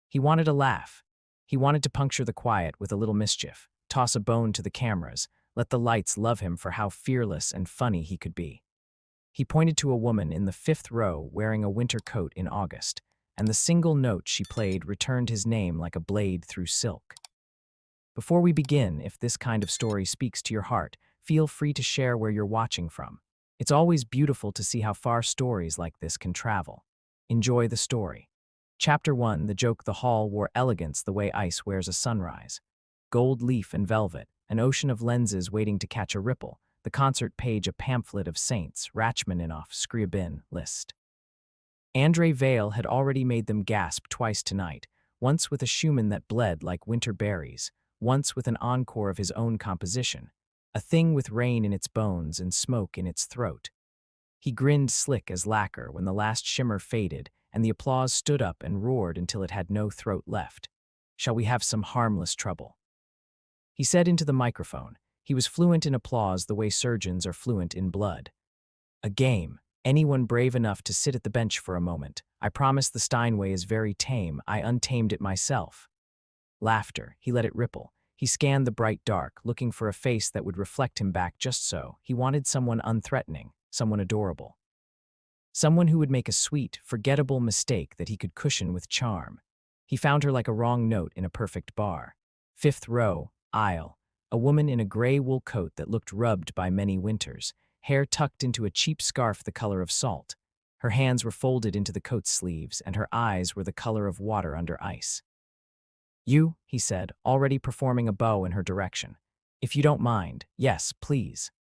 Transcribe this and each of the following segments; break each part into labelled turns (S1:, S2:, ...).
S1: He wanted a laugh. He wanted to puncture the quiet with a little mischief, toss a bone to the cameras, let the lights love him for how fearless and funny he could be. He pointed to a woman in the fifth row wearing a winter coat in August, and the single note she played returned his name like a blade through silk. Before we begin, if this kind of story speaks to your heart, feel free to share where you're watching from. It's always beautiful to see how far stories like this can travel. Enjoy the story. Chapter 1, the joke: the hall wore elegance the way ice wears a sunrise. Gold leaf and velvet, an ocean of lenses waiting to catch a ripple, the concert page a pamphlet of saints, Rachmaninoff, Scriabin, Liszt. Andre Vale had already made them gasp twice tonight, once with a Schumann that bled like winter berries, once with an encore of his own composition, a thing with rain in its bones and smoke in its throat. He grinned slick as lacquer when the last shimmer faded and the applause stood up and roared until it had no throat left. "Shall we have some harmless trouble?" He said into the microphone. He was fluent in applause the way surgeons are fluent in blood. "A game. Anyone brave enough to sit at the bench for a moment. I promise the Steinway is very tame. I untamed it myself." Laughter. He let it ripple. He scanned the bright dark, looking for a face that would reflect him back just so. He wanted someone unthreatening, someone adorable. Someone who would make a sweet, forgettable mistake that he could cushion with charm. He found her like a wrong note in a perfect bar. Fifth row, aisle. A woman in a gray wool coat that looked rubbed by many winters, hair tucked into a cheap scarf the color of salt. Her hands were folded into the coat sleeves, and her eyes were the color of water under ice. "You," he said, already performing a bow in her direction. "If you don't mind, yes, please."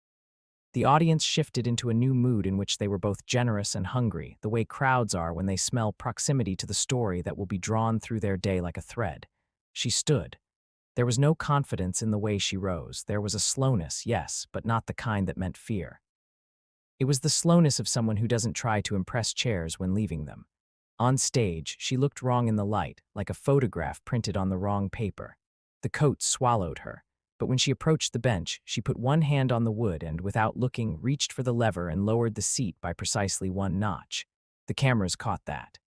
S1: The audience shifted into a new mood in which they were both generous and hungry, the way crowds are when they smell proximity to the story that will be drawn through their day like a thread. She stood. There was no confidence in the way she rose. There was a slowness, yes, but not the kind that meant fear. It was the slowness of someone who doesn't try to impress chairs when leaving them. On stage, she looked wrong in the light, like a photograph printed on the wrong paper. The coat swallowed her, but when she approached the bench, she put one hand on the wood and, without looking, reached for the lever and lowered the seat by precisely one notch. The cameras caught that.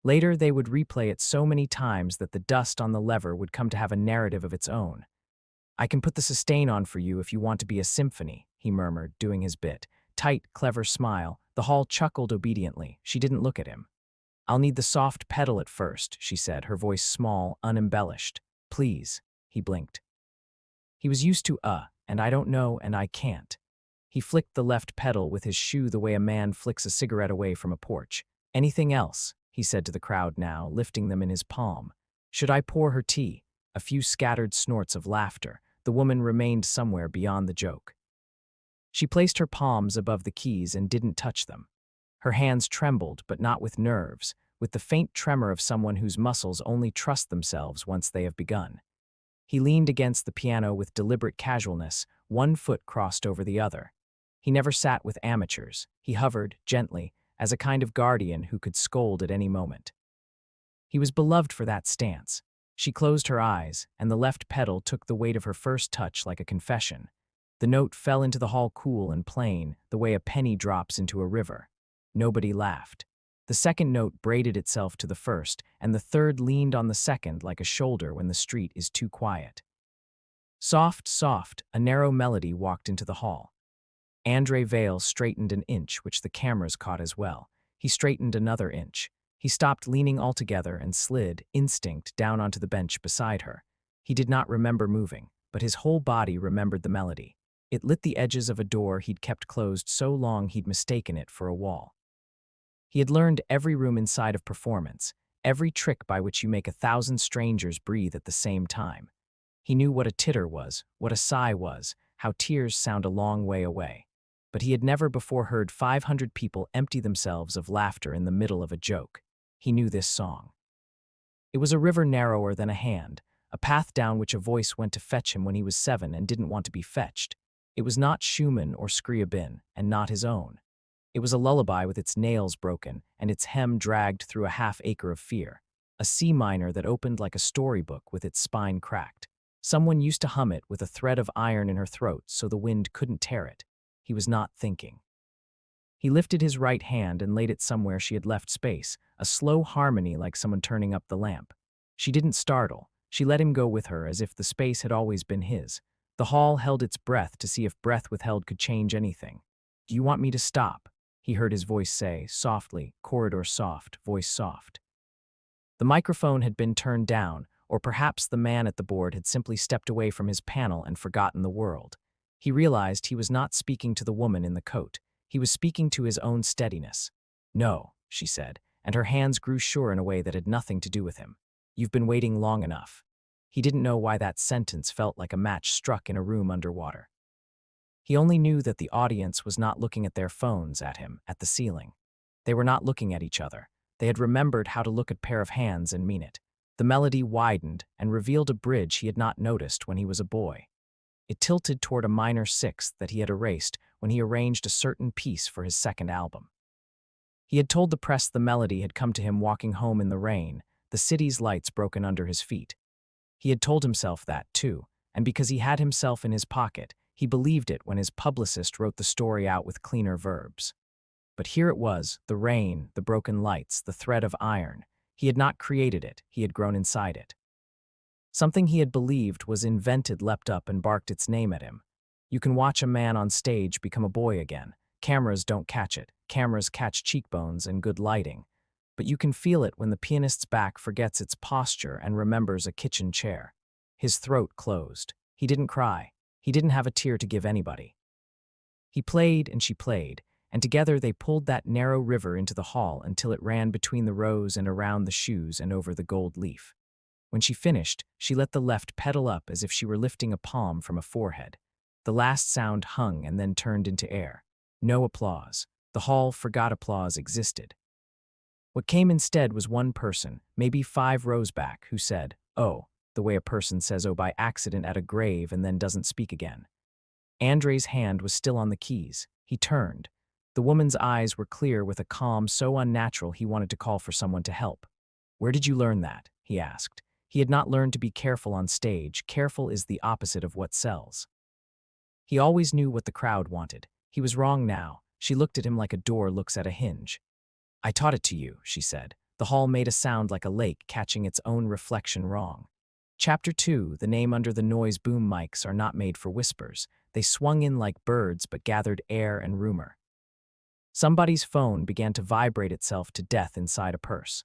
S1: Later, they would replay it so many times that the dust on the lever would come to have a narrative of its own. "I can put the sustain on for you if you want to be a symphony," he murmured, doing his bit. Tight, clever smile. The hall chuckled obediently. She didn't look at him. "I'll need the soft pedal at first," she said, her voice small, unembellished. "Please." He blinked. He was used to and I don't know, and I can't. He flicked the left pedal with his shoe the way a man flicks a cigarette away from a porch. "Anything else?" he said to the crowd now, lifting them in his palm. "Should I pour her tea?" A few scattered snorts of laughter. The woman remained somewhere beyond the joke. She placed her palms above the keys and didn't touch them. Her hands trembled, but not with nerves, with the faint tremor of someone whose muscles only trust themselves once they have begun. He leaned against the piano with deliberate casualness, one foot crossed over the other. He never sat with amateurs. He hovered, gently, as a kind of guardian who could scold at any moment. He was beloved for that stance. She closed her eyes, and the left pedal took the weight of her first touch like a confession. The note fell into the hall cool and plain, the way a penny drops into a river. Nobody laughed. The second note braided itself to the first, and the third leaned on the second like a shoulder when the street is too quiet. Soft, soft, a narrow melody walked into the hall. Andre Vale straightened an inch, which the cameras caught as well. He straightened another inch. He stopped leaning altogether and slid, instinct, down onto the bench beside her. He did not remember moving, but his whole body remembered the melody. It lit the edges of a door he'd kept closed so long he'd mistaken it for a wall. He had learned every room inside of performance, every trick by which you make 1,000 strangers breathe at the same time. He knew what a titter was, what a sigh was, how tears sound a long way away. But he had never before heard 500 people empty themselves of laughter in the middle of a joke. He knew this song. It was a river narrower than a hand, a path down which a voice went to fetch him when he was 7 and didn't want to be fetched. It was not Schumann or Scriabin, and not his own. It was a lullaby with its nails broken and its hem dragged through a half-acre of fear, a C minor that opened like a storybook with its spine cracked. Someone used to hum it with a thread of iron in her throat so the wind couldn't tear it. He was not thinking. He lifted his right hand and laid it somewhere she had left space, a slow harmony like someone turning up the lamp. She didn't startle. She let him go with her as if the space had always been his. The hall held its breath to see if breath withheld could change anything. "Do you want me to stop?" he heard his voice say, softly, corridor soft, voice soft. The microphone had been turned down, or perhaps the man at the board had simply stepped away from his panel and forgotten the world. He realized he was not speaking to the woman in the coat. He was speaking to his own steadiness. "No," she said, and her hands grew sure in a way that had nothing to do with him. "You've been waiting long enough." He didn't know why that sentence felt like a match struck in a room underwater. He only knew that the audience was not looking at their phones at him, at the ceiling. They were not looking at each other. They had remembered how to look at a pair of hands and mean it. The melody widened and revealed a bridge he had not noticed when he was a boy. It tilted toward a minor sixth that he had erased when he arranged a certain piece for his second album. He had told the press the melody had come to him walking home in the rain, the city's lights broken under his feet. He had told himself that, too, and because he had himself in his pocket, he believed it when his publicist wrote the story out with cleaner verbs. But here it was, the rain, the broken lights, the thread of iron. He had not created it, he had grown inside it. Something he had believed was invented leapt up and barked its name at him. You can watch a man on stage become a boy again. Cameras don't catch it. Cameras catch cheekbones and good lighting. But you can feel it when the pianist's back forgets its posture and remembers a kitchen chair. His throat closed. He didn't cry. He didn't have a tear to give anybody. He played and she played, and together they pulled that narrow river into the hall until it ran between the rows and around the shoes and over the gold leaf. When she finished, she let the left pedal up as if she were lifting a palm from a forehead. The last sound hung and then turned into air. No applause. The hall forgot applause existed. What came instead was one person, maybe 5 rows back, who said, "Oh," the way a person says "oh" by accident at a grave and then doesn't speak again. Andrei's hand was still on the keys. He turned. The woman's eyes were clear with a calm so unnatural he wanted to call for someone to help. "Where did you learn that?" he asked. He had not learned to be careful on stage. Careful is the opposite of what sells. He always knew what the crowd wanted. He was wrong now. She looked at him like a door looks at a hinge. "I taught it to you," she said. The hall made a sound like a lake catching its own reflection wrong. Chapter 2, the name under the noise boom mics are not made for whispers. They swung in like birds but gathered air and rumor. Somebody's phone began to vibrate itself to death inside a purse.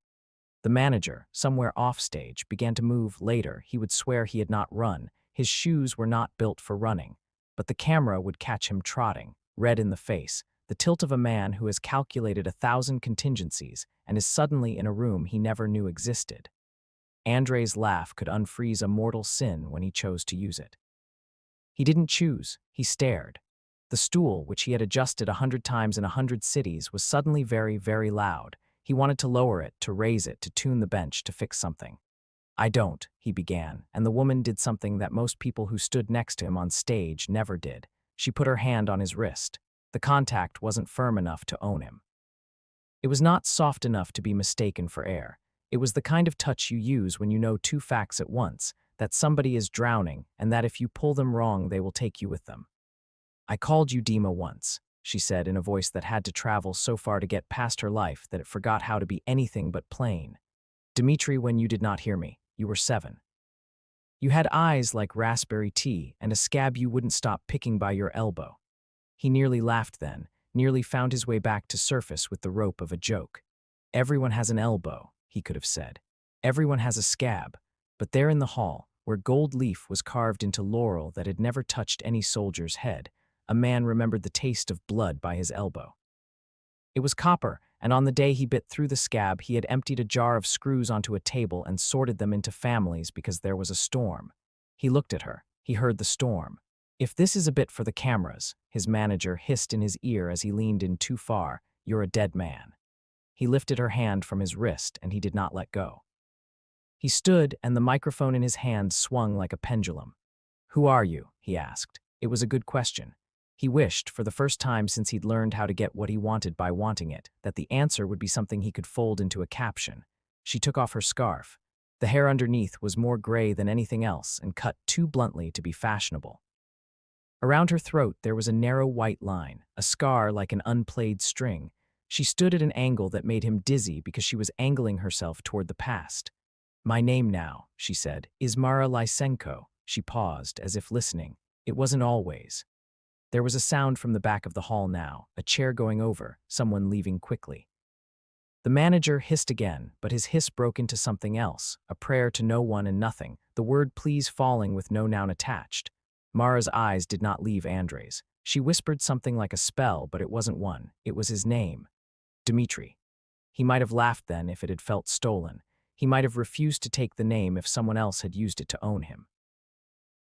S1: The manager, somewhere offstage, began to move. Later, he would swear he had not run. His shoes were not built for running. But the camera would catch him trotting, red in the face, the tilt of a man who has calculated 1,000 contingencies and is suddenly in a room he never knew existed. Andrei's laugh could unfreeze a mortal sin when he chose to use it. He didn't choose, he stared. The stool, which he had adjusted 100 times in 100 cities, was suddenly very, very loud. He wanted to lower it, to raise it, to tune the bench, to fix something. "I don't," he began, and the woman did something that most people who stood next to him on stage never did. She put her hand on his wrist. The contact wasn't firm enough to own him. It was not soft enough to be mistaken for air. It was the kind of touch you use when you know 2 facts at once, that somebody is drowning and that if you pull them wrong they will take you with them. "I called you Dima once," she said in a voice that had to travel so far to get past her life that it forgot how to be anything but plain. "Dmitri, when you did not hear me. You were 7. You had eyes like raspberry tea and a scab you wouldn't stop picking by your elbow." He nearly laughed then, nearly found his way back to surface with the rope of a joke. "Everyone has an elbow," he could have said. "Everyone has a scab." But there in the hall, where gold leaf was carved into laurel that had never touched any soldier's head, a man remembered the taste of blood by his elbow. It was copper, and on the day he bit through the scab, he had emptied a jar of screws onto a table and sorted them into families because there was a storm. He looked at her. He heard the storm. "If this is a bit for the cameras," his manager hissed in his ear as he leaned in too far, "you're a dead man." He lifted her hand from his wrist, and he did not let go. He stood, and the microphone in his hand swung like a pendulum. "Who are you?" he asked. It was a good question. He wished, for the first time since he'd learned how to get what he wanted by wanting it, that the answer would be something he could fold into a caption. She took off her scarf. The hair underneath was more gray than anything else and cut too bluntly to be fashionable. Around her throat there was a narrow white line, a scar like an unplayed string. She stood at an angle that made him dizzy because she was angling herself toward the past. My name now, she said, is Mara Lysenko. She paused, as if listening. It wasn't always. There was a sound from the back of the hall now, a chair going over, someone leaving quickly. The manager hissed again, but his hiss broke into something else, a prayer to no one and nothing, the word please falling with no noun attached. Mara's eyes did not leave Andrei's. She whispered something like a spell, but it wasn't one. It was his name. Dmitri. He might have laughed then if it had felt stolen. He might have refused to take the name if someone else had used it to own him.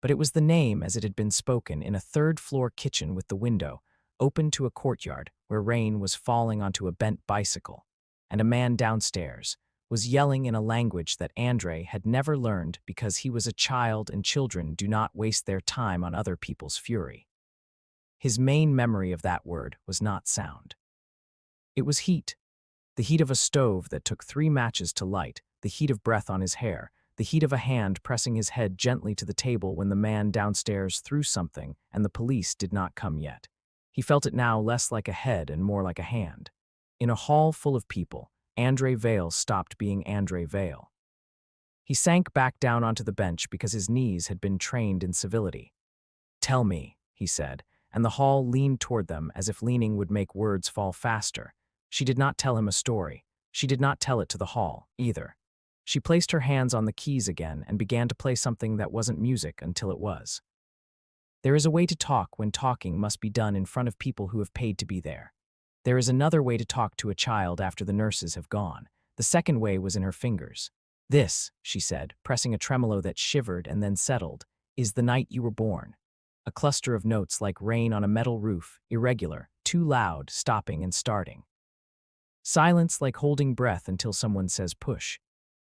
S1: But it was the name as it had been spoken in a third-floor kitchen with the window, open to a courtyard where rain was falling onto a bent bicycle, and a man downstairs was yelling in a language that Andrei had never learned because he was a child and children do not waste their time on other people's fury. His main memory of that word was not sound. It was heat. The heat of a stove that took 3 matches to light, the heat of breath on his hair, the heat of a hand pressing his head gently to the table when the man downstairs threw something and the police did not come yet. He felt it now less like a head and more like a hand. In a hall full of people, Andrei Vale stopped being Andrei Vale. He sank back down onto the bench because his knees had been trained in civility. "Tell me," he said, and the hall leaned toward them as if leaning would make words fall faster. She did not tell him a story. She did not tell it to the hall, either. She placed her hands on the keys again and began to play something that wasn't music until it was. There is a way to talk when talking must be done in front of people who have paid to be there. There is another way to talk to a child after the nurses have gone. The second way was in her fingers. "This," she said, pressing a tremolo that shivered and then settled, "is the night you were born." A cluster of notes like rain on a metal roof, irregular, too loud, stopping and starting. Silence like holding breath until someone says push.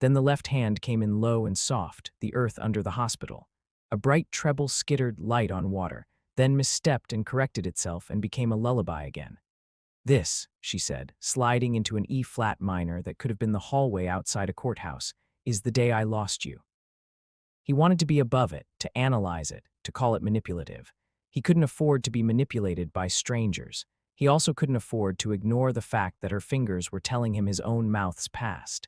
S1: Then the left hand came in low and soft, the earth under the hospital. A bright treble skittered light on water, then misstepped and corrected itself and became a lullaby again. "This," she said, sliding into an E-flat minor that could have been the hallway outside a courthouse, "is the day I lost you." He wanted to be above it, to analyze it, to call it manipulative. He couldn't afford to be manipulated by strangers. He also couldn't afford to ignore the fact that her fingers were telling him his own mouth's past.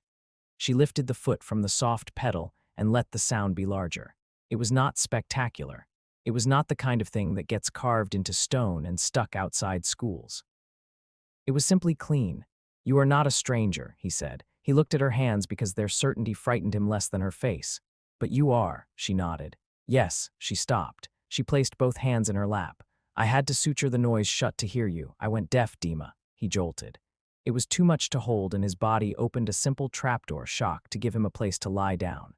S1: She lifted the foot from the soft pedal and let the sound be larger. It was not spectacular. It was not the kind of thing that gets carved into stone and stuck outside schools. It was simply clean. "You are not a stranger," he said. He looked at her hands because their certainty frightened him less than her face. "But you are," she nodded. "Yes." She stopped. She placed both hands in her lap. "I had to suture the noise shut to hear you. I went deaf, Dima," he jolted. It was too much to hold and his body opened a simple trapdoor shock to give him a place to lie down.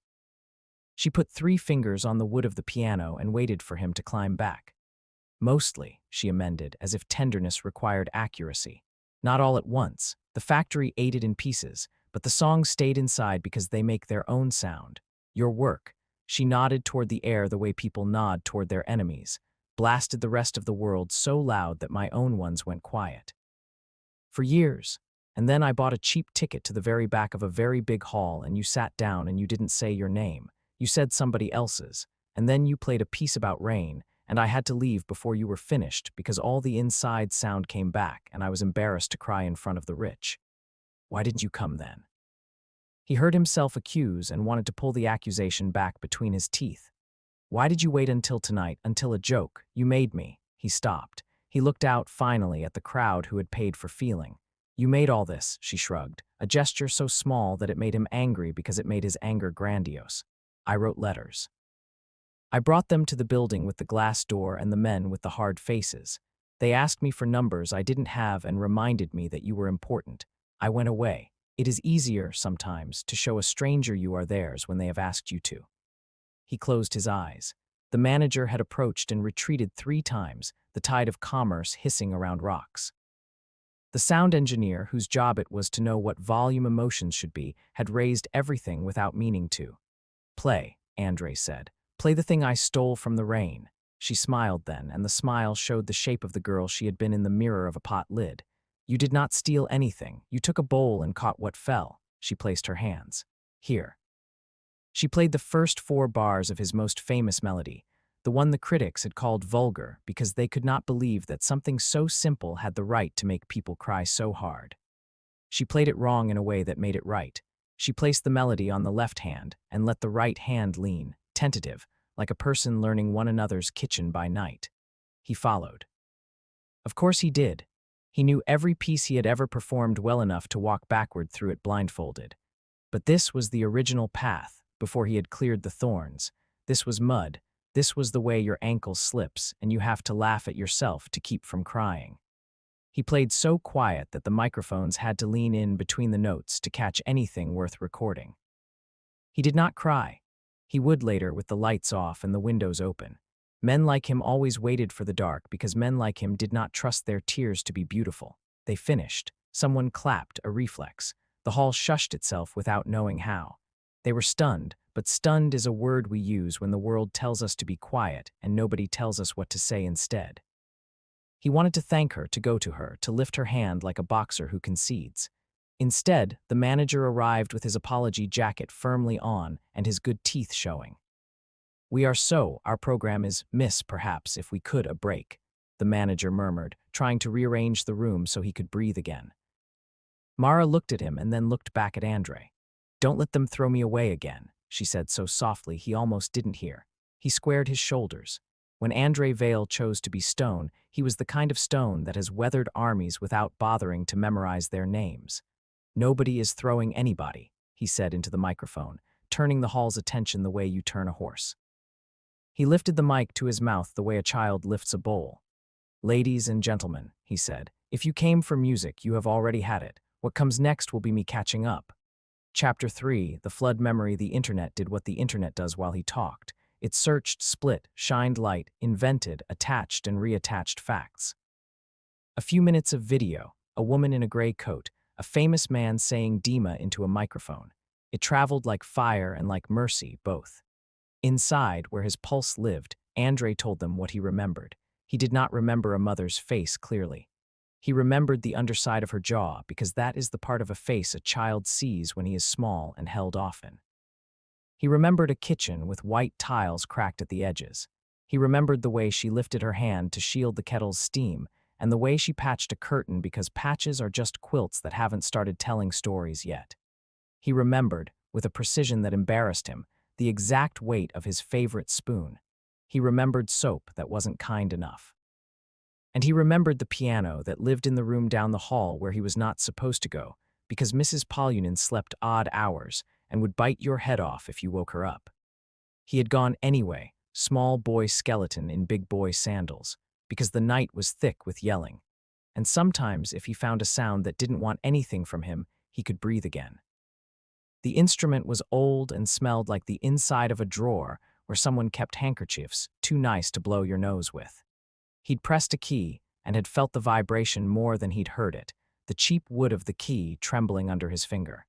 S1: She put 3 fingers on the wood of the piano and waited for him to climb back. "Mostly," she amended, as if tenderness required accuracy. "Not all at once. The factory ate it in pieces, but the songs stayed inside because they make their own sound. Your work," she nodded toward the air the way people nod toward their enemies, "blasted the rest of the world so loud that my own ones went quiet. For years. And then I bought a cheap ticket to the very back of a very big hall and you sat down and you didn't say your name. You said somebody else's. And then you played a piece about rain, and I had to leave before you were finished because all the inside sound came back and I was embarrassed to cry in front of the rich. Why didn't you come then?" He heard himself accuse and wanted to pull the accusation back between his teeth. "Why did you wait until tonight, until a joke? You made me." He stopped. He looked out, finally, at the crowd who had paid for feeling. "You made all this," she shrugged, a gesture so small that it made him angry because it made his anger grandiose. "I wrote letters. I brought them to the building with the glass door and the men with the hard faces. They asked me for numbers I didn't have and reminded me that you were important. I went away. It is easier, sometimes, to show a stranger you are theirs when they have asked you to." He closed his eyes. The manager had approached and retreated 3 times, the tide of commerce hissing around rocks. The sound engineer, whose job it was to know what volume emotions should be, had raised everything without meaning to. "Play," Andrei said. "Play the thing I stole from the rain." She smiled then, and the smile showed the shape of the girl she had been in the mirror of a pot lid. "You did not steal anything. You took a bowl and caught what fell." She placed her hands. "Here." She played the first 4 bars of his most famous melody, the one the critics had called vulgar because they could not believe that something so simple had the right to make people cry so hard. She played it wrong in a way that made it right. She placed the melody on the left hand and let the right hand lean, tentative, like a person learning one another's kitchen by night. He followed. Of course he did. He knew every piece he had ever performed well enough to walk backward through it blindfolded. But this was the original path, before he had cleared the thorns. This was mud. This was the way your ankle slips, and you have to laugh at yourself to keep from crying. He played so quiet that the microphones had to lean in between the notes to catch anything worth recording. He did not cry. He would later with the lights off and the windows open. Men like him always waited for the dark because men like him did not trust their tears to be beautiful. They finished. Someone clapped, a reflex. The hall shushed itself without knowing how. They were stunned, but stunned is a word we use when the world tells us to be quiet and nobody tells us what to say instead. He wanted to thank her, to go to her, to lift her hand like a boxer who concedes. Instead, the manager arrived with his apology jacket firmly on and his good teeth showing. Our program is miss perhaps if we could a break, the manager murmured, trying to rearrange the room so he could breathe again. Mara looked at him and then looked back at Andre. Don't let them throw me away again, she said so softly he almost didn't hear. He squared his shoulders. When Andre Vale chose to be stone, he was the kind of stone that has weathered armies without bothering to memorize their names. Nobody is throwing anybody, he said into the microphone, turning the hall's attention the way you turn a horse. He lifted the mic to his mouth the way a child lifts a bowl. Ladies and gentlemen, he said, if you came for music, you have already had it. What comes next will be me catching up. Chapter 3, the flood memory. The internet did what the internet does while he talked. It searched, split, shined light, invented, attached and reattached facts. A few minutes of video, a woman in a gray coat, a famous man saying Dima into a microphone. It traveled like fire and like mercy, both. Inside, where his pulse lived, Andre told them what he remembered. He did not remember a mother's face clearly. He remembered the underside of her jaw because that is the part of a face a child sees when he is small and held often. He remembered a kitchen with white tiles cracked at the edges. He remembered the way she lifted her hand to shield the kettle's steam and the way she patched a curtain because patches are just quilts that haven't started telling stories yet. He remembered, with a precision that embarrassed him, the exact weight of his favorite spoon. He remembered soap that wasn't kind enough. And he remembered the piano that lived in the room down the hall where he was not supposed to go because Mrs. Polunin slept odd hours and would bite your head off if you woke her up. He had gone anyway, small boy skeleton in big boy sandals, because the night was thick with yelling. And sometimes, if he found a sound that didn't want anything from him, he could breathe again. The instrument was old and smelled like the inside of a drawer where someone kept handkerchiefs, too nice to blow your nose with. He'd pressed a key and had felt the vibration more than he'd heard it, the cheap wood of the key trembling under his finger.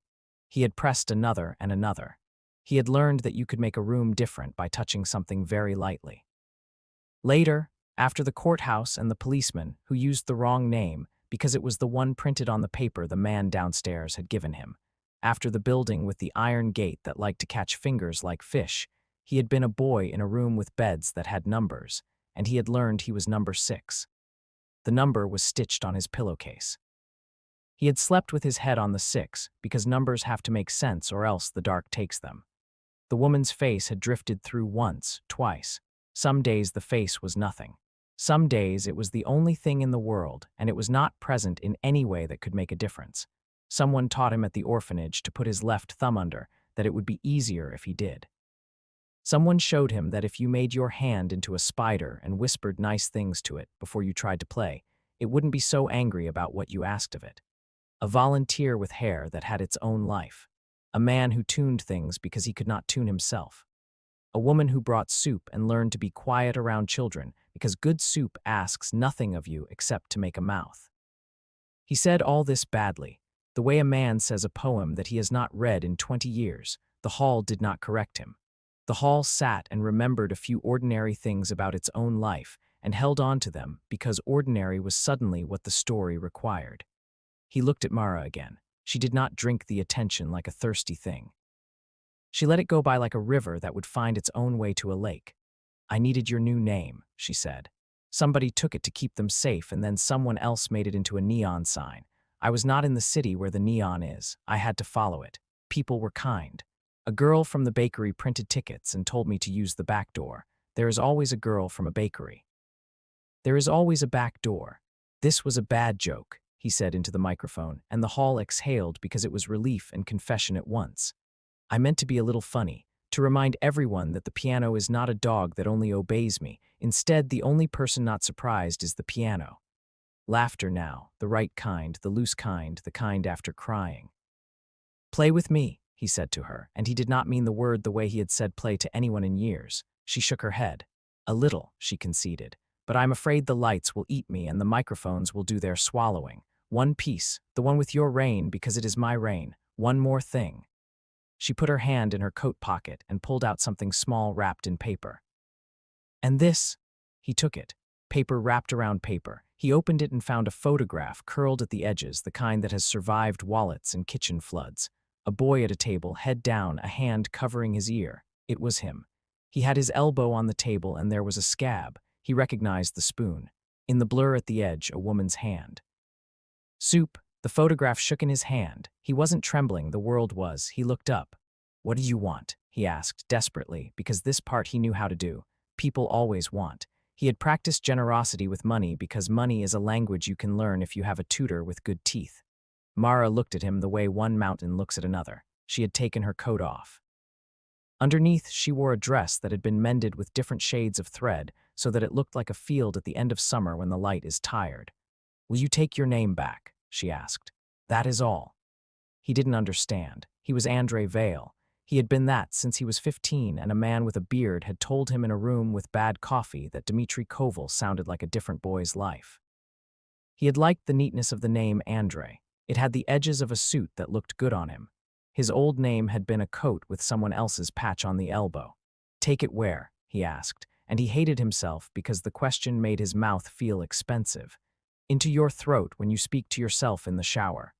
S1: He had pressed another and another. He had learned that you could make a room different by touching something very lightly. Later, after the courthouse and the policeman, who used the wrong name because it was the one printed on the paper the man downstairs had given him, after the building with the iron gate that liked to catch fingers like fish, he had been a boy in a room with beds that had numbers, and he had learned he was number 6. The number was stitched on his pillowcase. He had slept with his head on the 6 because numbers have to make sense or else the dark takes them. The woman's face had drifted through once, twice. Some days the face was nothing. Some days it was the only thing in the world, and it was not present in any way that could make a difference. Someone taught him at the orphanage to put his left thumb under, that it would be easier if he did. Someone showed him that if you made your hand into a spider and whispered nice things to it before you tried to play, it wouldn't be so angry about what you asked of it. A volunteer with hair that had its own life. A man who tuned things because he could not tune himself. A woman who brought soup and learned to be quiet around children because good soup asks nothing of you except to make a mouth. He said all this badly, the way a man says a poem that he has not read in 20 years. The hall did not correct him. The hall sat and remembered a few ordinary things about its own life and held on to them because ordinary was suddenly what the story required. He looked at Mara again. She did not drink the attention like a thirsty thing. She let it go by like a river that would find its own way to a lake. I needed your new name, she said. Somebody took it to keep them safe and then someone else made it into a neon sign. I was not in the city where the neon is. I had to follow it. people were kind. A girl from the bakery printed tickets and told me to use the back door. There is always a girl from a bakery. There is always a back door. This was a bad joke, he said into the microphone, and the hall exhaled because it was relief and confession at once. I meant to be a little funny, to remind everyone that the piano is not a dog that only obeys me. Instead, the only person not surprised is the piano. Laughter now, the right kind, the loose kind, the kind after crying. Play with me, he said to her, and he did not mean the word the way he had said play to anyone in years. She shook her head. A little, she conceded. But I'm afraid the lights will eat me and the microphones will do their swallowing. One piece, the one with your reign because it is my reign. One more thing. She put her hand in her coat pocket and pulled out something small wrapped in paper. And this? He took it. Paper wrapped around paper. He opened it and found a photograph curled at the edges, the kind that has survived wallets and kitchen floods. A boy at a table, head down, a hand covering his ear. It was him. He had his elbow on the table and there was a scab. He recognized the spoon. In the blur at the edge, a woman's hand. Soup. The photograph shook in his hand. He wasn't trembling, the world was. He looked up. What do you want? He asked, desperately, because this part he knew how to do. People always want. He had practiced generosity with money because money is a language you can learn if you have a tutor with good teeth. Mara looked at him the way one mountain looks at another. She had taken her coat off. Underneath, she wore a dress that had been mended with different shades of thread so that it looked like a field at the end of summer when the light is tired. Will you take your name back? She asked. That is all. He didn't understand. He was Andre Vale. He had been that since he was 15, and a man with a beard had told him in a room with bad coffee that Dmitri Koval sounded like a different boy's life. He had liked the neatness of the name Andre. It had the edges of a suit that looked good on him. His old name had been a coat with someone else's patch on the elbow. Take it where? He asked, and he hated himself because the question made his mouth feel expensive. Into your throat when you speak to yourself in the shower.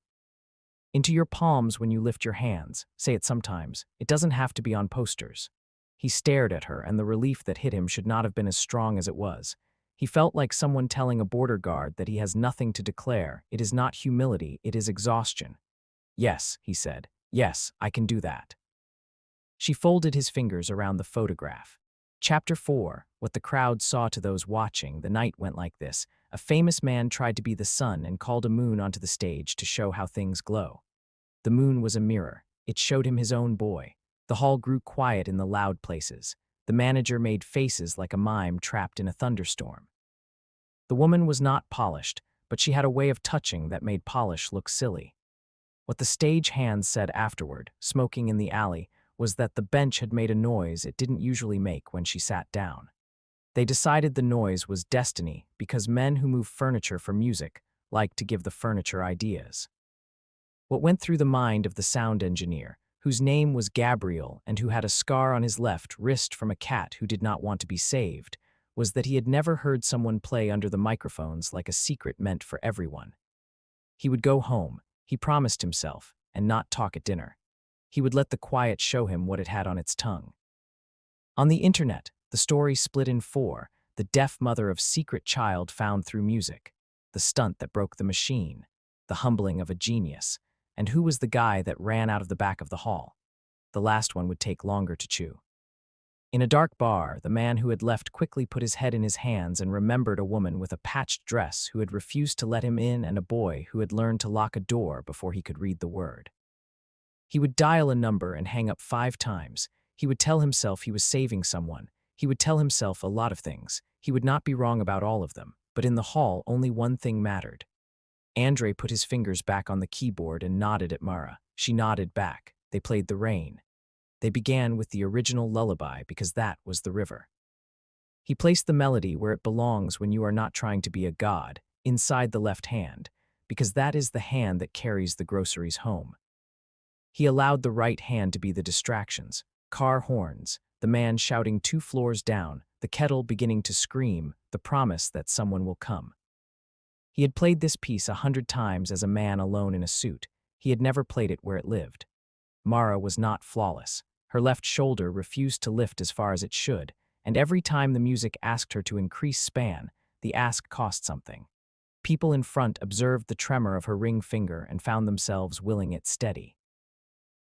S1: Into your palms when you lift your hands. Say it sometimes. It doesn't have to be on posters. He stared at her, and the relief that hit him should not have been as strong as it was. He felt like someone telling a border guard that he has nothing to declare. It is not humility, it is exhaustion. Yes, he said. Yes, I can do that. She folded his fingers around the photograph. Chapter 4. What the crowd saw to those watching. The night went like this. A famous man tried to be the sun and called a moon onto the stage to show how things glow. The moon was a mirror. It showed him his own boy. The hall grew quiet in the loud places. The manager made faces like a mime trapped in a thunderstorm. The woman was not polished, but she had a way of touching that made polish look silly. What the stage hands said afterward, smoking in the alley, was that the bench had made a noise it didn't usually make when she sat down. They decided the noise was destiny because men who move furniture for music like to give the furniture ideas. What went through the mind of the sound engineer, whose name was Gabriel and who had a scar on his left wrist from a cat who did not want to be saved, was that he had never heard someone play under the microphones like a secret meant for everyone. He would go home, he promised himself, and not talk at dinner. He would let the quiet show him what it had on its tongue. On the internet, the story split in 4, the deaf mother of secret child found through music, the stunt that broke the machine, the humbling of a genius, and who was the guy that ran out of the back of the hall. The last one would take longer to chew. In a dark bar, the man who had left quickly put his head in his hands and remembered a woman with a patched dress who had refused to let him in and a boy who had learned to lock a door before he could read the word. He would dial a number and hang up 5 times. He would tell himself he was saving someone. He would tell himself a lot of things. He would not be wrong about all of them, but in the hall only one thing mattered. Andre put his fingers back on the keyboard and nodded at Mara. She nodded back. They played the rain. They began with the original lullaby because that was the river. He placed the melody where it belongs when you are not trying to be a god, inside the left hand, because that is the hand that carries the groceries home. He allowed the right hand to be the distractions, car horns, the man shouting 2 floors down, the kettle beginning to scream, the promise that someone will come. He had played this piece 100 times as a man alone in a suit. He had never played it where it lived. Mara was not flawless. Her left shoulder refused to lift as far as it should, and every time the music asked her to increase span, the ask cost something. People in front observed the tremor of her ring finger and found themselves willing it steady.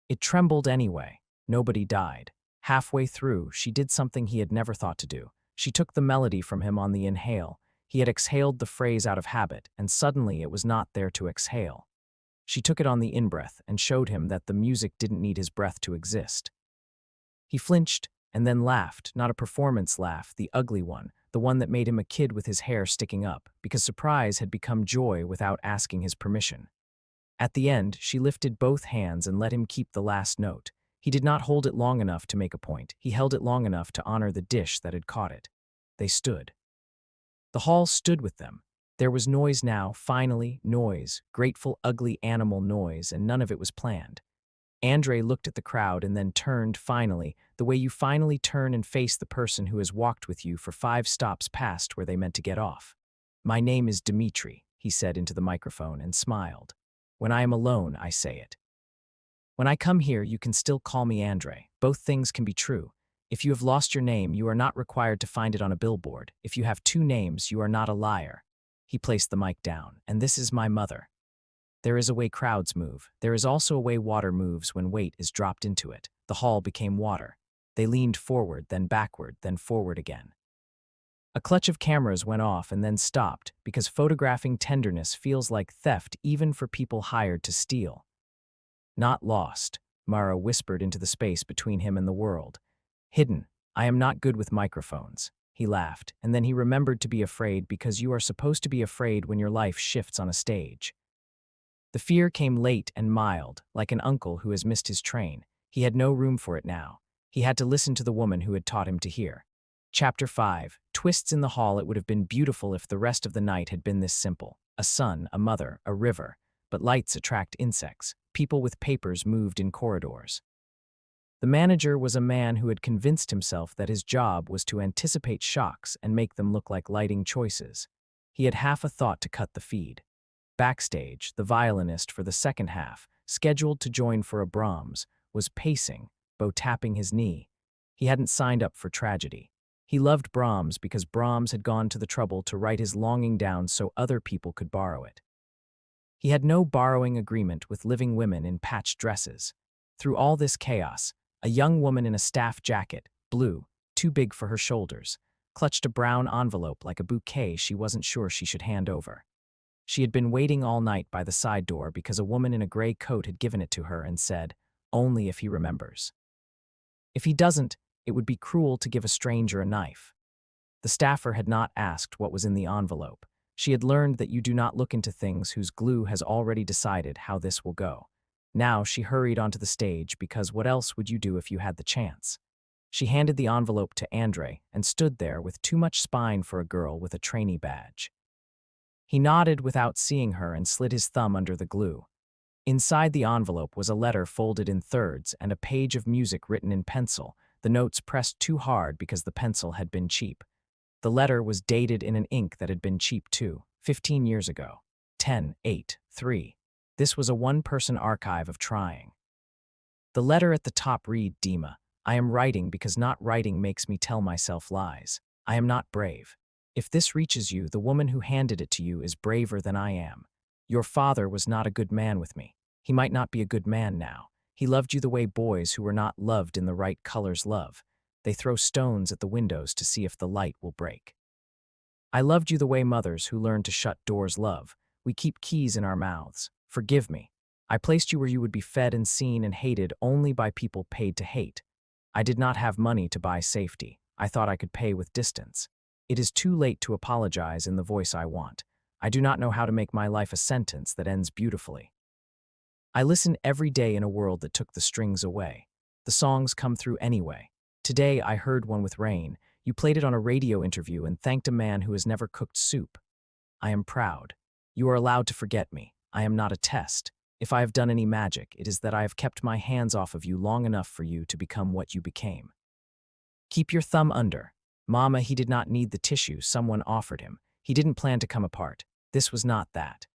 S1: It trembled anyway. Nobody died. Halfway through, she did something he had never thought to do. She took the melody from him on the inhale. He had exhaled the phrase out of habit, and suddenly it was not there to exhale. She took it on the in-breath and showed him that the music didn't need his breath to exist. He flinched and then laughed, not a performance laugh, the ugly one, the one that made him a kid with his hair sticking up, because surprise had become joy without asking his permission. At the end, she lifted both hands and let him keep the last note. He did not hold it long enough to make a point. He held it long enough to honor the dish that had caught it. They stood. The hall stood with them. There was noise now, finally, noise, grateful, ugly animal noise, and none of it was planned. Andre looked at the crowd and then turned, finally, the way you finally turn and face the person who has walked with you for 5 stops past where they meant to get off. "My name is Dmitri," he said into the microphone and smiled. "When I am alone, I say it. When I come here, you can still call me Andre. Both things can be true. If you have lost your name, you are not required to find it on a billboard. If you have 2 names, you are not a liar." He placed the mic down. "And this is my mother." There is a way crowds move. There is also a way water moves when weight is dropped into it. The hall became water. They leaned forward, then backward, then forward again. A clutch of cameras went off and then stopped because photographing tenderness feels like theft even for people hired to steal. "Not lost," Mara whispered into the space between him and the world. "Hidden. I am not good with microphones." He laughed, and then he remembered to be afraid because you are supposed to be afraid when your life shifts on a stage. The fear came late and mild, like an uncle who has missed his train. He had no room for it now. He had to listen to the woman who had taught him to hear. Chapter 5. Twists in the hall. It would have been beautiful if the rest of the night had been this simple. A sun, a mother, a river. But lights attract insects. People with papers moved in corridors. The manager was a man who had convinced himself that his job was to anticipate shocks and make them look like lighting choices. He had half a thought to cut the feed. Backstage, the violinist for the second half, scheduled to join for a Brahms, was pacing, Bo tapping his knee. He hadn't signed up for tragedy. He loved Brahms because Brahms had gone to the trouble to write his longing down so other people could borrow it. He had no borrowing agreement with living women in patched dresses. Through all this chaos, a young woman in a staff jacket, blue, too big for her shoulders, clutched a brown envelope like a bouquet she wasn't sure she should hand over. She had been waiting all night by the side door because a woman in a gray coat had given it to her and said, "Only if he remembers. If he doesn't, it would be cruel to give a stranger a knife." The staffer had not asked what was in the envelope. She had learned that you do not look into things whose glue has already decided how this will go. Now she hurried onto the stage because what else would you do if you had the chance? She handed the envelope to Andre and stood there with too much spine for a girl with a trainee badge. He nodded without seeing her and slid his thumb under the glue. Inside the envelope was a letter folded in thirds and a page of music written in pencil, the notes pressed too hard because the pencil had been cheap. The letter was dated in an ink that had been cheap too, 15 years ago. 10/8/3. This was a one-person archive of trying. The letter at the top read, "Dima, I am writing because not writing makes me tell myself lies. I am not brave. If this reaches you, the woman who handed it to you is braver than I am. Your father was not a good man with me. He might not be a good man now. He loved you the way boys who were not loved in the right colors love. They throw stones at the windows to see if the light will break. I loved you the way mothers who learn to shut doors love. We keep keys in our mouths. Forgive me. I placed you where you would be fed and seen and hated only by people paid to hate. I did not have money to buy safety. I thought I could pay with distance. It is too late to apologize in the voice I want. I do not know how to make my life a sentence that ends beautifully. I listen every day in a world that took the strings away. The songs come through anyway. Today I heard one with Rain. You played it on a radio interview and thanked a man who has never cooked soup. I am proud. You are allowed to forget me. I am not a test. If I have done any magic, it is that I have kept my hands off of you long enough for you to become what you became. Keep your thumb under. Mama, he did not need the tissue someone offered him. He didn't plan to come apart. This was not that.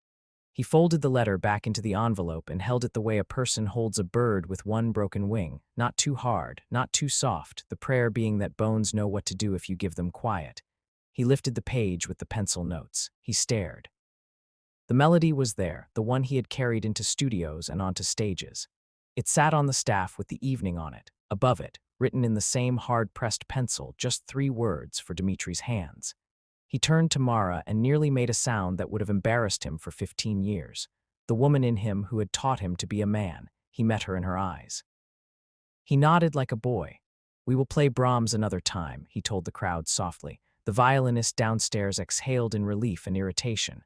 S1: He folded the letter back into the envelope and held it the way a person holds a bird with one broken wing, not too hard, not too soft, the prayer being that bones know what to do if you give them quiet. He lifted the page with the pencil notes. He stared. The melody was there, the one he had carried into studios and onto stages. It sat on the staff with the evening on it. Above it, written in the same hard-pressed pencil, just 3 words for Dimitri's hands. He turned to Mara and nearly made a sound that would have embarrassed him for 15 years. The woman in him who had taught him to be a man. He met her in her eyes. He nodded like a boy. "We will play Brahms another time," he told the crowd softly. The violinist downstairs exhaled in relief and irritation.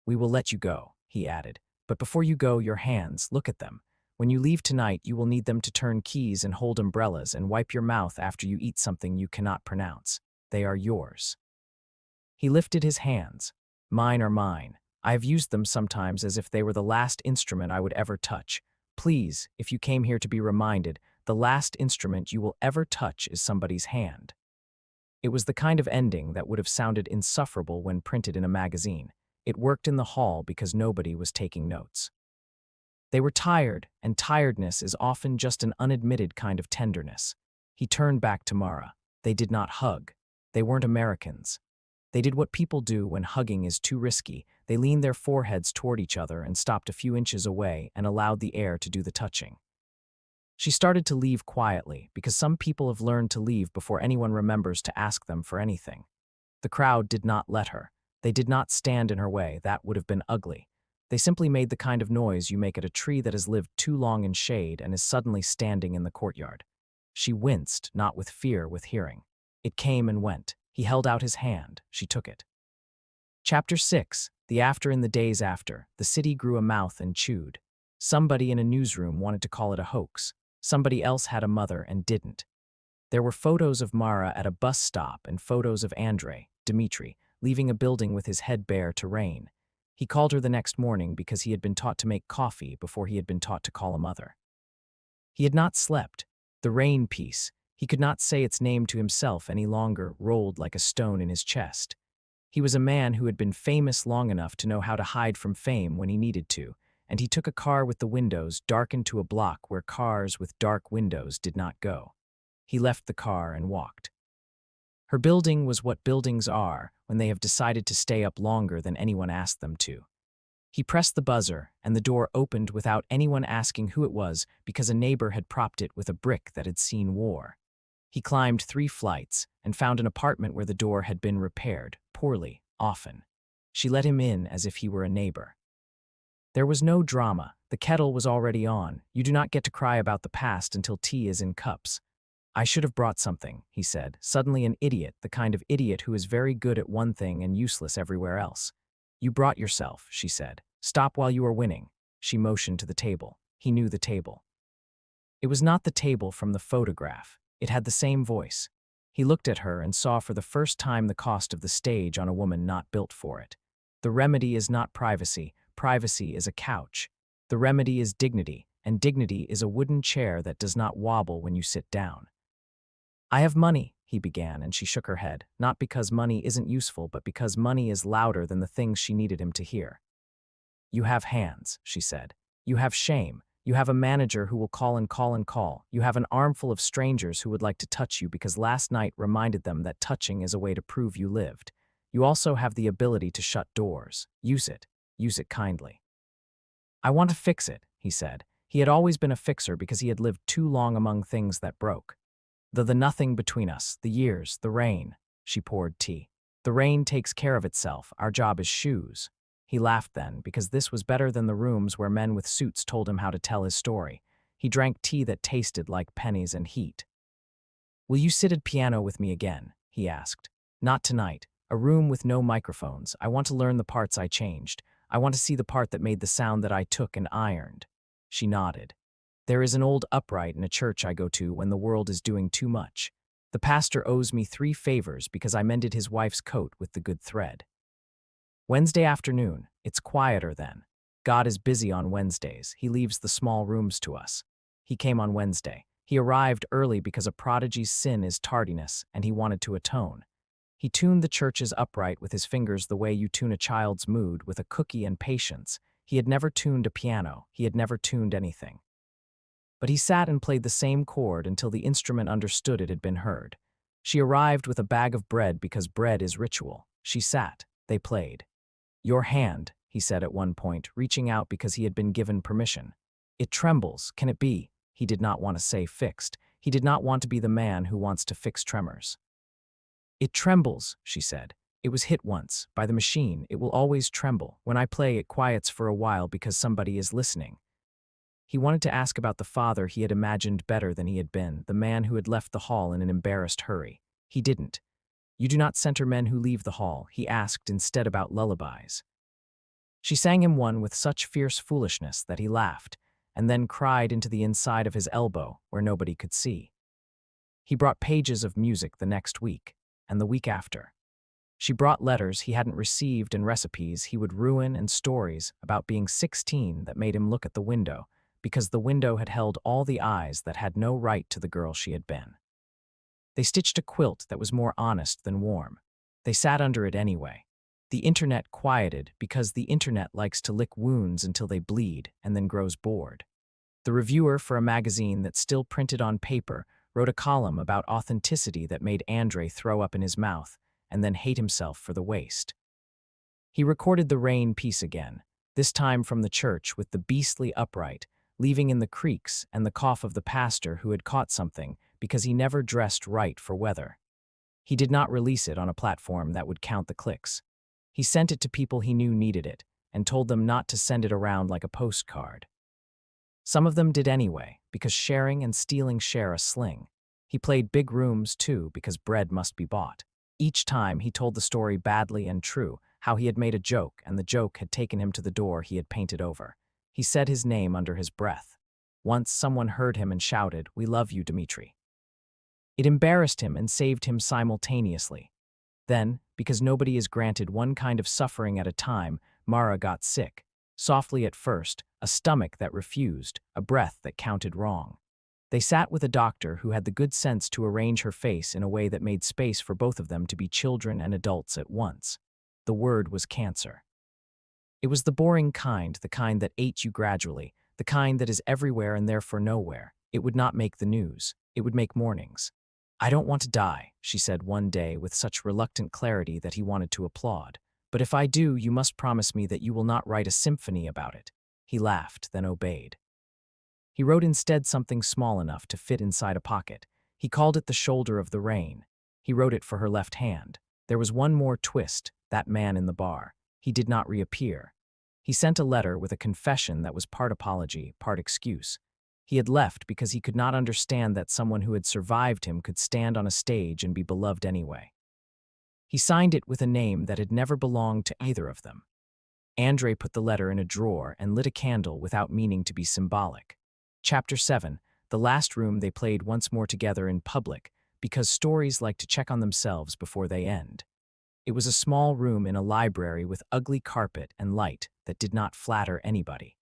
S1: "We will let you go," he added. "But before you go, your hands, look at them. When you leave tonight, you will need them to turn keys and hold umbrellas and wipe your mouth after you eat something you cannot pronounce. They are yours." He lifted his hands. "Mine are mine. I have used them sometimes as if they were the last instrument I would ever touch. Please, if you came here to be reminded, the last instrument you will ever touch is somebody's hand." It was the kind of ending that would have sounded insufferable when printed in a magazine. It worked in the hall because nobody was taking notes. They were tired, and tiredness is often just an unadmitted kind of tenderness. He turned back to Mara. They did not hug. They weren't Americans. They did what people do when hugging is too risky. They leaned their foreheads toward each other and stopped a few inches away and allowed the air to do the touching. She started to leave quietly, because some people have learned to leave before anyone remembers to ask them for anything. The crowd did not let her. They did not stand in her way. That would have been ugly. They simply made the kind of noise you make at a tree that has lived too long in shade and is suddenly standing in the courtyard. She winced, not with fear, with hearing. It came and went. He held out his hand. She took it. Chapter 6. The after. In the days after, the city grew a mouth and chewed. Somebody in a newsroom wanted to call it a hoax. Somebody else had a mother and didn't. There were photos of Mara at a bus stop and photos of Dimitri, leaving a building with his head bare to rain. He called her the next morning because he had been taught to make coffee before he had been taught to call a mother. He had not slept. The rain piece, he could not say its name to himself any longer, rolled like a stone in his chest. He was a man who had been famous long enough to know how to hide from fame when he needed to, and he took a car with the windows darkened to a block where cars with dark windows did not go. He left the car and walked. Her building was what buildings are when they have decided to stay up longer than anyone asked them to. He pressed the buzzer, and the door opened without anyone asking who it was because a neighbor had propped it with a brick that had seen war. He climbed 3 flights and found an apartment where the door had been repaired, poorly, often. She let him in as if he were a neighbor. There was no drama. The kettle was already on. You do not get to cry about the past until tea is in cups. "I should have brought something," he said, suddenly an idiot, the kind of idiot who is very good at one thing and useless everywhere else. "You brought yourself," she said. "Stop while you are winning." She motioned to the table. He knew the table. It was not the table from the photograph. It had the same voice. He looked at her and saw for the first time the cost of the stage on a woman not built for it. The remedy is not privacy. Privacy is a couch. The remedy is dignity, and dignity is a wooden chair that does not wobble when you sit down. "I have money," he began, and she shook her head, not because money isn't useful, but because money is louder than the things she needed him to hear. "You have hands," she said. "You have shame. You have a manager who will call and call and call. You have an armful of strangers who would like to touch you because last night reminded them that touching is a way to prove you lived. You also have the ability to shut doors. Use it. Use it kindly." "I want to fix it," he said. He had always been a fixer because he had lived too long among things that broke. The nothing between us, the years, the rain." She poured tea. "The rain takes care of itself. Our job is shoes." He laughed then, because this was better than the rooms where men with suits told him how to tell his story. He drank tea that tasted like pennies and heat. "Will you sit at piano with me again?" he asked. "Not tonight. A room with no microphones. I want to learn the parts I changed. I want to see the part that made the sound that I took and ironed." She nodded. "There is an old upright in a church I go to when the world is doing too much. The pastor owes me 3 favors because I mended his wife's coat with the good thread. Wednesday afternoon. It's quieter then. God is busy on Wednesdays. He leaves the small rooms to us. He came on Wednesday. He arrived early because a prodigy's sin is tardiness, and he wanted to atone. He tuned the church's upright with his fingers the way you tune a child's mood with a cookie and patience. He had never tuned a piano. He had never tuned anything. But he sat and played the same chord until the instrument understood it had been heard. She arrived with a bag of bread because bread is ritual. She sat. They played. "Your hand," he said at one point, reaching out because he had been given permission. "It trembles. Can it be?" He did not want to say fixed. He did not want to be the man who wants to fix tremors. "It trembles," she said. "It was hit once, by the machine. It will always tremble. When I play, it quiets for a while because somebody is listening." He wanted to ask about the father he had imagined better than he had been, the man who had left the hall in an embarrassed hurry. He didn't. "You do not center men who leave the hall," he asked instead about lullabies. She sang him one with such fierce foolishness that he laughed, and then cried into the inside of his elbow where nobody could see. He brought pages of music the next week, and the week after. She brought letters he hadn't received and recipes he would ruin and stories about being 16 that made him look at the window, because the window had held all the eyes that had no right to the girl she had been. They stitched a quilt that was more honest than warm. They sat under it anyway. The internet quieted because the internet likes to lick wounds until they bleed and then grows bored. The reviewer for a magazine that still printed on paper wrote a column about authenticity that made Andre throw up in his mouth and then hate himself for the waste. He recorded the rain piece again, this time from the church with the beastly upright, leaving in the creaks and the cough of the pastor who had caught something because he never dressed right for weather. He did not release it on a platform that would count the clicks. He sent it to people he knew needed it and told them not to send it around like a postcard. Some of them did anyway, because sharing and stealing share a sling. He played big rooms too because bread must be bought. Each time he told the story badly and true, how he had made a joke and the joke had taken him to the door he had painted over. He said his name under his breath. Once someone heard him and shouted, "We love you, Dmitri." It embarrassed him and saved him simultaneously. Then, because nobody is granted one kind of suffering at a time, Mara got sick. Softly at first, a stomach that refused, a breath that counted wrong. They sat with a doctor who had the good sense to arrange her face in a way that made space for both of them to be children and adults at once. The word was cancer. It was the boring kind, the kind that ate you gradually, the kind that is everywhere and therefore nowhere. It would not make the news. It would make mornings. "I don't want to die," she said one day with such reluctant clarity that he wanted to applaud. "But if I do, you must promise me that you will not write a symphony about it." He laughed, then obeyed. He wrote instead something small enough to fit inside a pocket. He called it The Shoulder of the Rain. He wrote it for her left hand. There was one more twist, that man in the bar. He did not reappear. He sent a letter with a confession that was part apology, part excuse. He had left because he could not understand that someone who had survived him could stand on a stage and be beloved anyway. He signed it with a name that had never belonged to either of them. Andre put the letter in a drawer and lit a candle without meaning to be symbolic. Chapter 7, the last room they played once more together in public, because stories like to check on themselves before they end. It was a small room in a library with ugly carpet and light that did not flatter anybody.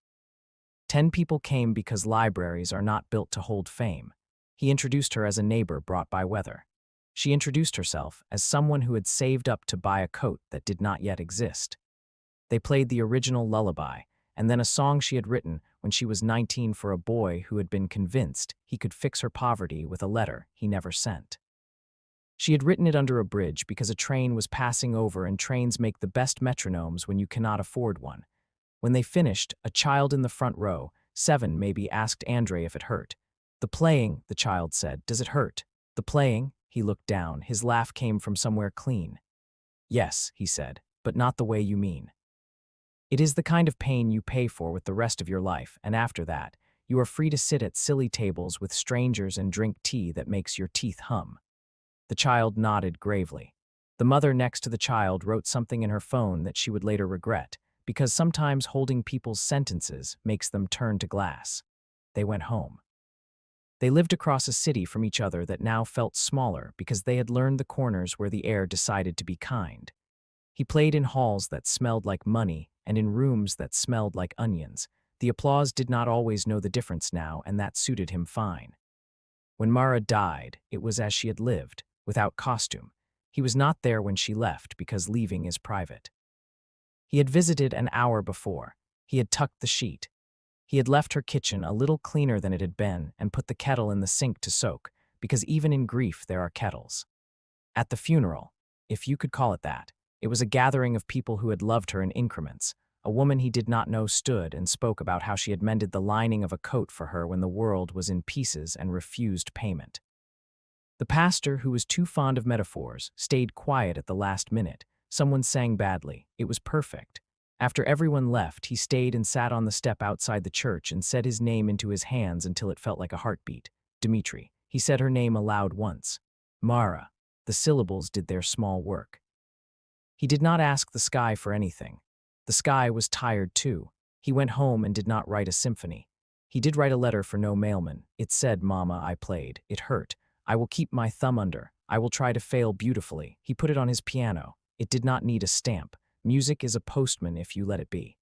S1: 10 people came because libraries are not built to hold fame. He introduced her as a neighbor brought by weather. She introduced herself as someone who had saved up to buy a coat that did not yet exist. They played the original lullaby, and then a song she had written when she was 19 for a boy who had been convinced he could fix her poverty with a letter he never sent. She had written it under a bridge because a train was passing over and trains make the best metronomes when you cannot afford one. When they finished, a child in the front row, 7 maybe, asked Andre if it hurt. "The playing," the child said. "Does it hurt?" "The playing?" He looked down. His laugh came from somewhere clean. "Yes," he said, "but not the way you mean. It is the kind of pain you pay for with the rest of your life, and after that, you are free to sit at silly tables with strangers and drink tea that makes your teeth hum." The child nodded gravely. The mother next to the child wrote something in her phone that she would later regret, because sometimes holding people's sentences makes them turn to glass. They went home. They lived across a city from each other that now felt smaller because they had learned the corners where the air decided to be kind. He played in halls that smelled like money and in rooms that smelled like onions. The applause did not always know the difference now, and that suited him fine. When Mara died, it was as she had lived, without costume. He was not there when she left because leaving is private. He had visited an hour before. He had tucked the sheet. He had left her kitchen a little cleaner than it had been and put the kettle in the sink to soak, because even in grief there are kettles. At the funeral, if you could call it that, it was a gathering of people who had loved her in increments. A woman he did not know stood and spoke about how she had mended the lining of a coat for her when the world was in pieces and refused payment. The pastor, who was too fond of metaphors, stayed quiet at the last minute. Someone sang badly. It was perfect. After everyone left, he stayed and sat on the step outside the church and said his name into his hands until it felt like a heartbeat. Dmitri. He said her name aloud once. Mara. The syllables did their small work. He did not ask the sky for anything. The sky was tired too. He went home and did not write a symphony. He did write a letter for no mailman. It said, "Mama, I played. It hurt. I will keep my thumb under. I will try to fail beautifully." He put it on his piano. It did not need a stamp. Music is a postman if you let it be.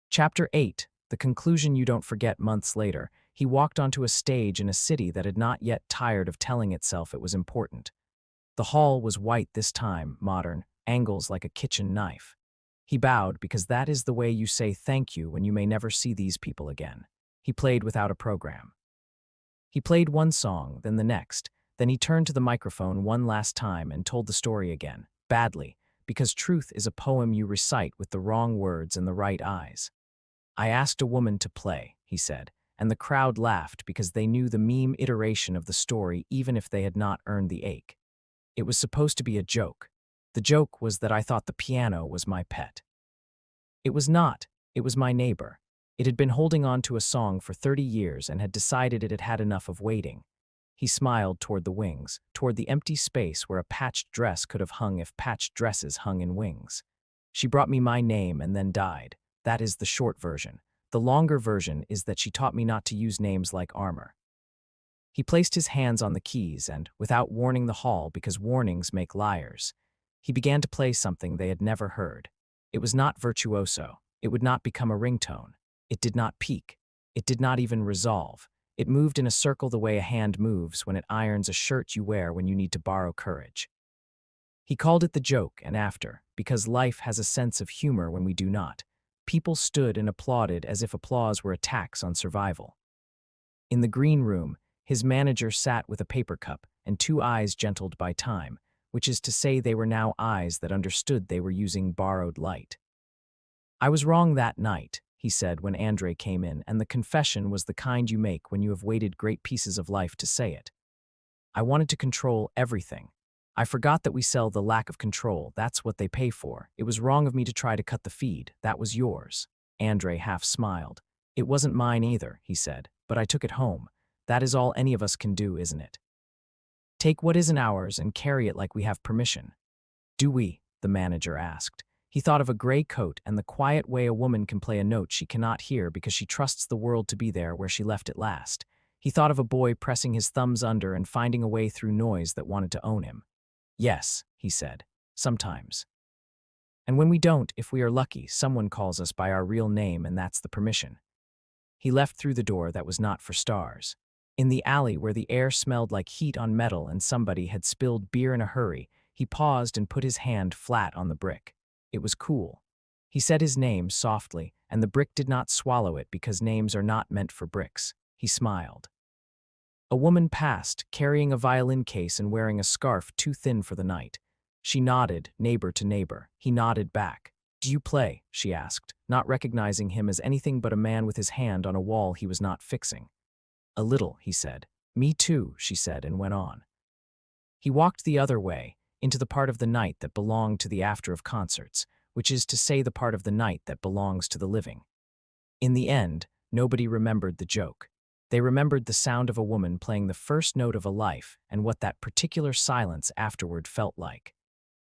S1: Chapter 8. The conclusion you don't forget. Months later, he walked onto a stage in a city that had not yet tired of telling itself it was important. The hall was white this time, modern, angles like a kitchen knife. He bowed because that is the way you say thank you when you may never see these people again. He played without a program. He played one song, then the next. Then he turned to the microphone one last time and told the story again, badly, because truth is a poem you recite with the wrong words and the right eyes. "I asked a woman to play," he said, and the crowd laughed because they knew the meme iteration of the story even if they had not earned the ache. It was supposed to be a joke. The joke was that I thought the piano was my pet. It was not. It was my neighbor. It had been holding on to a song for 30 years and had decided it had had enough of waiting. He smiled toward the wings, toward the empty space where a patched dress could have hung if patched dresses hung in wings. "She brought me my name and then died. That is the short version. The longer version is that she taught me not to use names like armor." He placed his hands on the keys and, without warning the hall because warnings make liars, he began to play something they had never heard. It was not virtuoso. It would not become a ringtone. It did not peak. It did not even resolve. It moved in a circle the way a hand moves when it irons a shirt you wear when you need to borrow courage. He called it the joke and after, because life has a sense of humor when we do not. People stood and applauded as if applause were a tax on survival. In the green room, his manager sat with a paper cup and two eyes gentled by time, which is to say they were now eyes that understood they were using borrowed light. "I was wrong that night," he said when Andre came in, and the confession was the kind you make when you have waited great pieces of life to say it. "I wanted to control everything. I forgot that we sell the lack of control. That's what they pay for. It was wrong of me to try to cut the feed. That was yours." Andre half smiled. "It wasn't mine either," he said, "but I took it home. That is all any of us can do, isn't it? Take what isn't ours and carry it like we have permission." "Do we?" the manager asked. He thought of a gray coat and the quiet way a woman can play a note she cannot hear because she trusts the world to be there where she left it last. He thought of a boy pressing his thumbs under and finding a way through noise that wanted to own him. "Yes," he said, "sometimes. And when we don't, if we are lucky, someone calls us by our real name and that's the permission." He left through the door that was not for stars. In the alley where the air smelled like heat on metal and somebody had spilled beer in a hurry, he paused and put his hand flat on the brick. It was cool. He said his name softly, and the brick did not swallow it because names are not meant for bricks. He smiled. A woman passed, carrying a violin case and wearing a scarf too thin for the night. She nodded, neighbor to neighbor. He nodded back. "Do you play?" she asked, not recognizing him as anything but a man with his hand on a wall he was not fixing. "A little," he said. "Me too," she said, and went on. He walked the other way, into the part of the night that belonged to the after of concerts, which is to say the part of the night that belongs to the living. In the end, nobody remembered the joke. They remembered the sound of a woman playing the first note of a life and what that particular silence afterward felt like.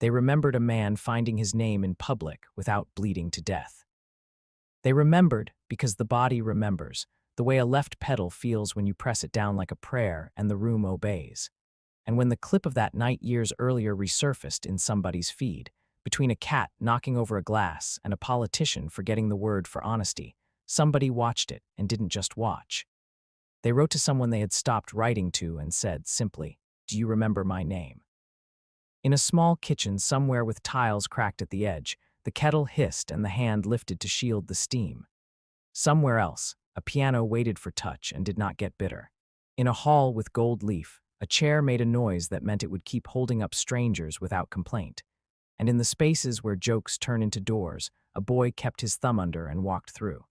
S1: They remembered a man finding his name in public without bleeding to death. They remembered because the body remembers, the way a left pedal feels when you press it down like a prayer and the room obeys. And when the clip of that night years earlier resurfaced in somebody's feed, between a cat knocking over a glass and a politician forgetting the word for honesty, somebody watched it and didn't just watch. They wrote to someone they had stopped writing to and said simply, "Do you remember my name?" In a small kitchen somewhere with tiles cracked at the edge, the kettle hissed and the hand lifted to shield the steam. Somewhere else, a piano waited for touch and did not get bitter. In a hall with gold leaf, a chair made a noise that meant it would keep holding up strangers without complaint. And in the spaces where jokes turn into doors, a boy kept his thumb under and walked through.